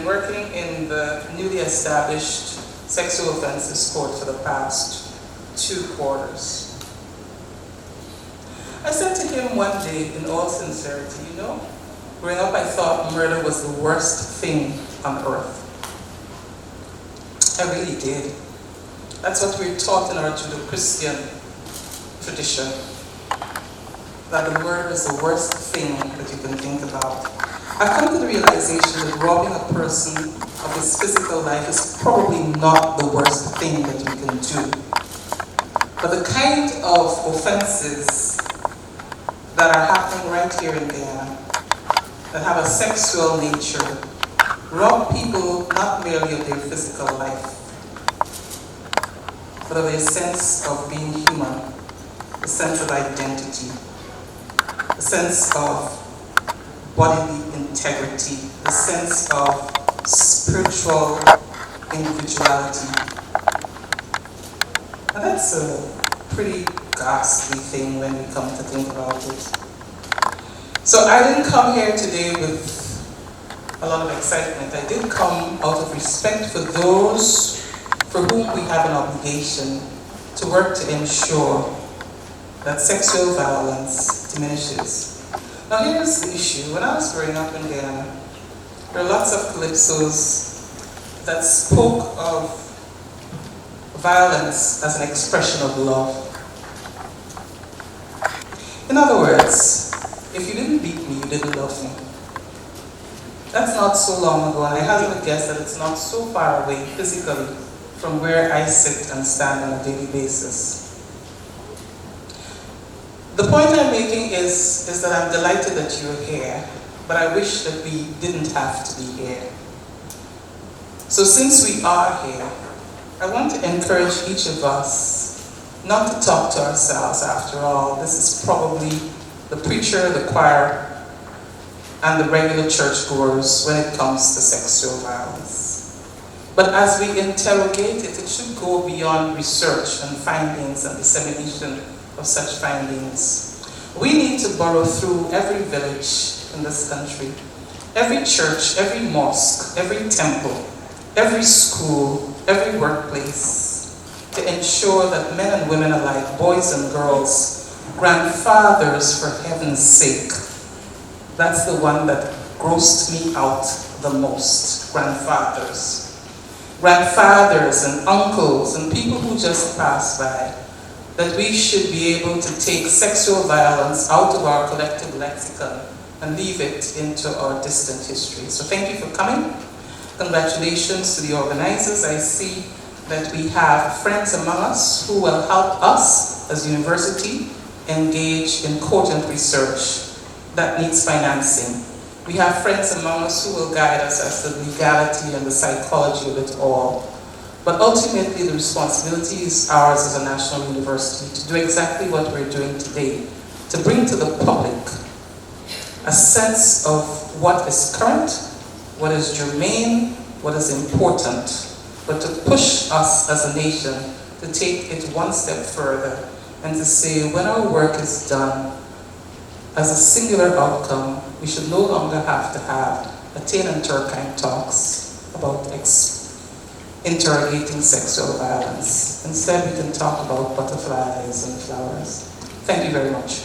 been working in the newly established sexual offences court for the past 2 quarters. I said to him one day, in all sincerity, you know, growing up I thought murder was the worst thing on earth. I really did. That's what we're taught in our Judeo-Christian tradition, that the murder is the worst thing that you can think about. I've come to the realization that robbing a person of his physical life is probably not the worst thing that you can do. But the kind of offenses that are happening right here in Guyana, that have a sexual nature, rob people not merely of their physical life, but of their sense of being human, a sense of identity, a sense of bodily integrity, a sense of spiritual individuality. And that's a pretty ghastly thing when we come to think about it. So I didn't come here today with a lot of excitement. I did come out of respect for those for whom we have an obligation to work to ensure that sexual violence diminishes. Now here's the issue. When I was growing up in Guyana, there were lots of calypsos that spoke of violence as an expression of love. In other words, if you didn't beat me, you didn't love me. That's not so long ago, and I hazard a guess that it's not so far away physically from where I sit and stand on a daily basis. The point I'm making is that I'm delighted that you're here, but I wish that we didn't have to be here. So since we are here, I want to encourage each of us not to talk to ourselves. After all, this is probably the preacher, the choir, and the regular churchgoers when it comes to sexual violence. But as we interrogate it, it should go beyond research and findings and dissemination of such findings. We need to burrow through every village in this country, every church, every mosque, every temple, every school, every workplace, to ensure that men and women alike, boys and girls, grandfathers for heaven's sake, that's the one that grossed me out the most, grandfathers. Grandfathers and uncles and people who just pass by, that we should be able to take sexual violence out of our collective lexicon and leave it into our distant history. So thank you for coming. Congratulations to the organizers. I see that we have friends among us who will help us as a university engage in cogent research that needs financing. We have friends among us who will guide us as to the legality and the psychology of it all. But ultimately, the responsibility is ours as a national university to do exactly what we're doing today, to bring to the public a sense of what is current, what is germane, what is important, but to push us as a nation to take it one step further and to say, when our work is done, as a singular outcome, we should no longer have to have a Tain and Turkeyen talks about interrogating sexual violence. Instead, we can talk about butterflies and flowers. Thank you very much.